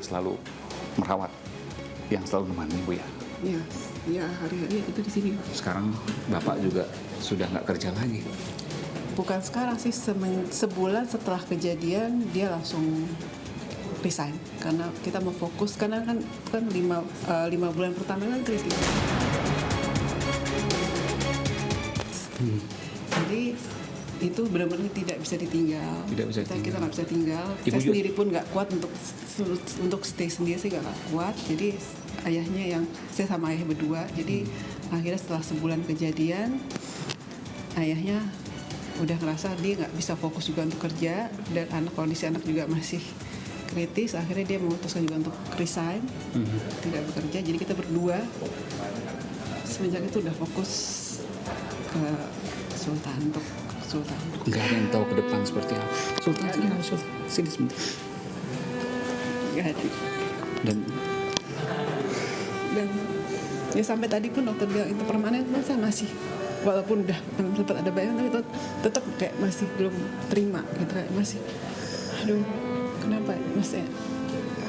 selalu merawat, yang selalu menemani Bu ya. Iya, ya hari-hari itu di sini. Sekarang Bapak juga sudah nggak kerja lagi. Bukan sekarang sih, sebulan setelah kejadian dia langsung resign karena kita mau fokus, karena kan 5 bulan pertama kan krisis. Jadi itu benar-benar tidak bisa ditinggal. Tidak bisa kita ditinggal. nggak bisa tinggal. Ibu Saya sendiri pun nggak kuat untuk stay sendiri, sih nggak kuat. Jadi ayahnya saya sama ayah berdua. Jadi akhirnya setelah sebulan kejadian, ayahnya udah ngerasa dia nggak bisa fokus juga untuk kerja, dan kondisi anak juga masih kritis. Akhirnya dia memutuskan juga untuk resign, tidak bekerja. Jadi kita berdua semenjak itu udah fokus ke Sultan, untuk Sultan. Nggak ada yang tahu ke depan seperti apa. Sultan, sini sebentar. Nggak ada. Dan Ya sampai tadi pun dokter bilang itu permanen, saya masih, walaupun udah sempat ada bayangan, tapi tetap kayak masih belum terima gitu, kayak masih, aduh kenapa maksudnya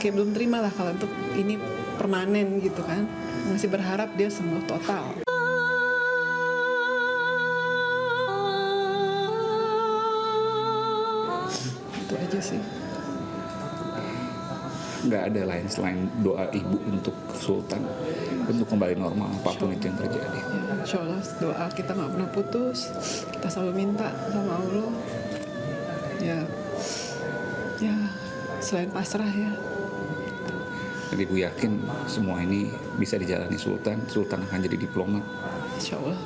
kayak belum terima lah kalau untuk ini permanen gitu kan, masih berharap dia sembuh total. Itu aja sih. nggak ada lain selain doa ibu untuk Sultan untuk kembali normal apapun itu yang terjadi. Ya, insya Allah doa kita nggak pernah putus, kita selalu minta sama Allah. Ya selain pasrah ya. Jadi ibu yakin semua ini bisa dijalani Sultan akan jadi diplomat. Insya Allah.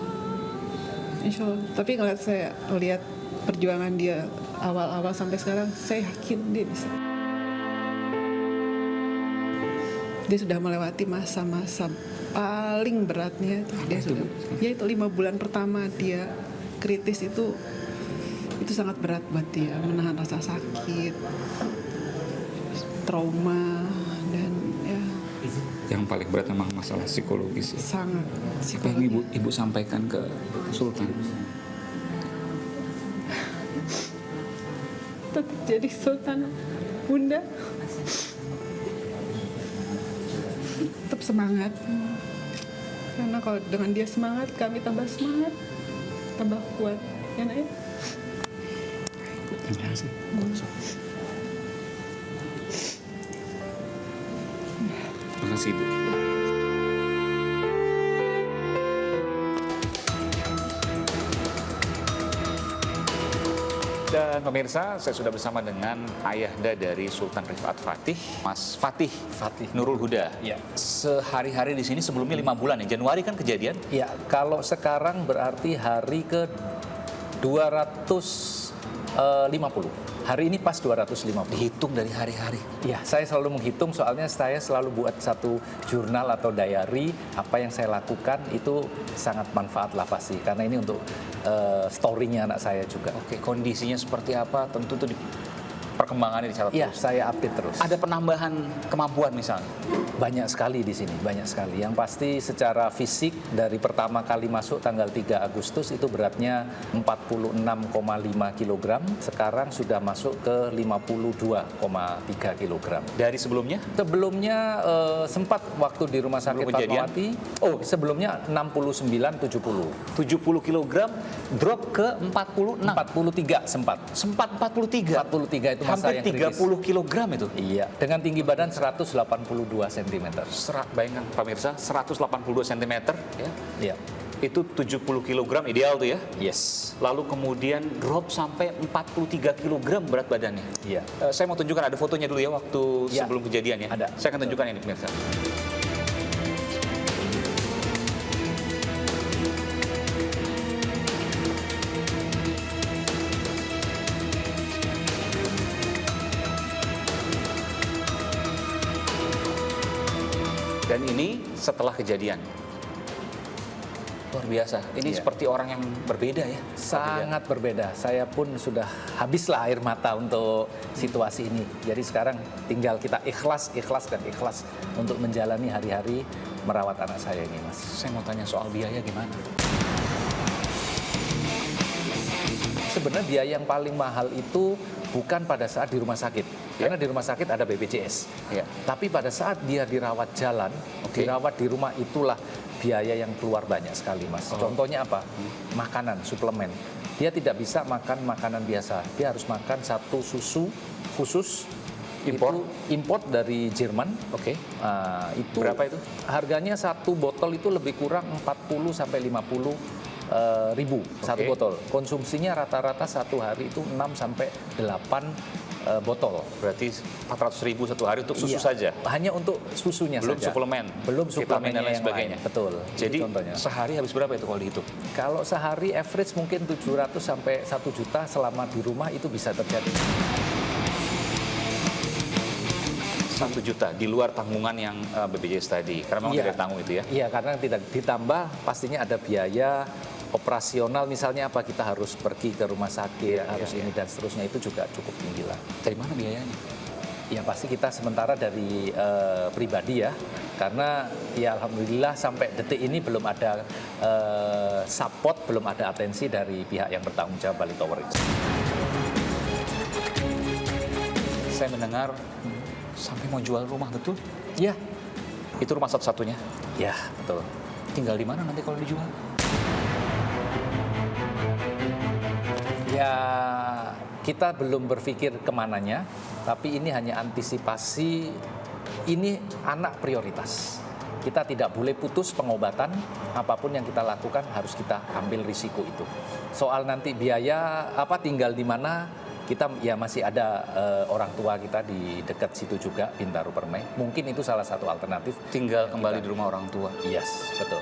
Tapi ngeliat saya lihat perjuangan dia awal-awal sampai sekarang, saya yakin dia bisa. Dia sudah melewati masa-masa paling beratnya. Dia sudah, ya itu 5 bulan pertama dia kritis itu sangat berat buat dia, menahan rasa sakit, trauma, dan ya. Yang paling berat memang masalah psikologis. Sangat Apa yang ibu sampaikan ke Sultan? Tetap jadi Sultan, Bunda. Tetap semangat. Karena kalau dengan dia semangat, kami tambah semangat, tambah kuat. Ya nak ya? Terima kasih. Terima kasih ibu. Dan pemirsa, saya sudah bersama dengan ayahda dari Sultan Rifat Fatih, Mas Fatih Nurul Huda. Ya. Sehari-hari di sini sebelumnya 5 bulan ya, Januari kan kejadian? Ya, kalau sekarang berarti hari ke 250. Hari ini pas 250. Dihitung dari hari-hari. Ya, saya selalu menghitung, soalnya saya selalu buat satu jurnal atau diary. Apa yang saya lakukan itu sangat manfaat lah pasti. Karena ini untuk story-nya anak saya juga. Oke, kondisinya seperti apa? Tentu itu perkembangannya dicatat Iya, terus. saya update terus. Ada penambahan kemampuan misalnya? Banyak sekali di sini, banyak sekali. Yang pasti secara fisik dari pertama kali masuk tanggal 3 Agustus itu beratnya 46,5 kg. Sekarang sudah masuk ke 52,3 kg. Dari sebelumnya? Sebelumnya sempat waktu di Rumah Sakit Sebelum kejadian? Fatmawati. Oh, sebelumnya 69-70. 70 kg drop ke 46. 43 sempat. Sempat 43. 43 itu masa Hampir yang kritis. 30 kg itu. Iya, dengan tinggi badan 182 cm. Bayangkan pemirsa, 182 cm ya. Iya. Itu 70 kg ideal tuh ya. Yes. Lalu kemudian drop sampai 43 kg berat badannya. Iya. Saya mau tunjukkan, ada fotonya dulu ya waktu Ya. sebelum kejadian ya. Ada. Saya akan tunjukkan ini pemirsa. Dan ini setelah kejadian. Luar biasa. Ini Iya. seperti orang yang berbeda ya. Sangat berbeda. Saya pun sudah habislah air mata untuk situasi ini. Jadi sekarang tinggal kita ikhlas untuk menjalani hari-hari merawat anak saya ini, Mas. Saya mau tanya soal biaya gimana? Sebenarnya biaya yang paling mahal itu bukan pada saat di rumah sakit. karena di rumah sakit ada BPJS. Ya. Tapi pada saat dia dirawat jalan, Oke. dirawat di rumah, itulah biaya yang keluar banyak sekali, Mas. Contohnya apa? Makanan, suplemen. Dia tidak bisa makan makanan biasa. Dia harus makan satu susu khusus. Impor? Itu import dari Jerman. Oke. Itu Berapa itu? Harganya satu botol itu lebih kurang 40 sampai 50 ribu satu Oke. botol. Konsumsinya rata-rata satu hari itu 6 sampai 8 botol. Berarti 400.000 satu hari untuk susu Iya, saja. hanya untuk susunya Belum saja. suplemen, Belum vitamin suplemen dan lain yang sebagainya. lain. Betul. Jadi Itu contohnya. sehari habis berapa itu kalau dihitung? Kalau sehari average mungkin 700 sampai 1 juta selama di rumah itu bisa terjadi. 1 juta di luar tanggungan yang BPJS tadi. Karena memang Iya. tidak tanggung itu ya. Iya, karena tidak ditambah pastinya ada biaya operasional, misalnya apa, kita harus pergi ke rumah sakit, harus ini dan seterusnya, itu juga cukup tinggi lah. Dari mana biayanya? Ya pasti kita sementara dari pribadi ya, karena ya alhamdulillah sampai detik ini belum ada support, belum ada atensi dari pihak yang bertanggung jawab Bali Tower itu. Saya mendengar sampai mau jual rumah, betul? Ya, Itu rumah satu-satunya. ya betul. Tinggal di mana nanti kalau dijual? Ya kita belum berpikir kemananya, tapi ini hanya antisipasi, ini anak prioritas. Kita tidak boleh putus pengobatan, apapun yang kita lakukan harus kita ambil risiko itu. Soal nanti biaya apa tinggal di mana, kita ya masih ada orang tua kita di dekat situ juga, Bintaro Permai. Mungkin itu salah satu alternatif. Tinggal yang kembali kita- di rumah orang tua. Yes, betul.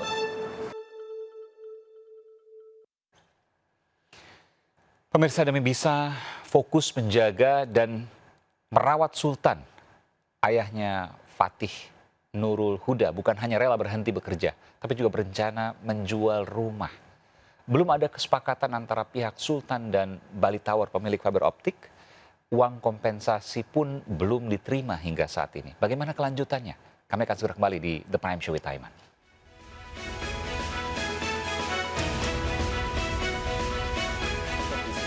Pemirsa, demi bisa fokus menjaga dan merawat Sultan, ayahnya Fatih Nurul Huda bukan hanya rela berhenti bekerja, tapi juga berencana menjual rumah. Belum ada kesepakatan antara pihak Sultan dan Bali Tower pemilik fiber optik. Uang kompensasi pun belum diterima hingga saat ini. Bagaimana kelanjutannya? Kami akan segera kembali di The Prime Show with Aiman.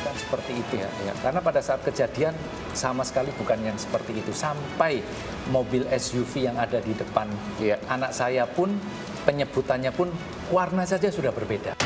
Kan seperti itu ya. Karena pada saat kejadian sama sekali bukan yang seperti itu. Sampai mobil SUV yang ada di depan Iya. anak saya pun penyebutannya pun warna saja sudah berbeda.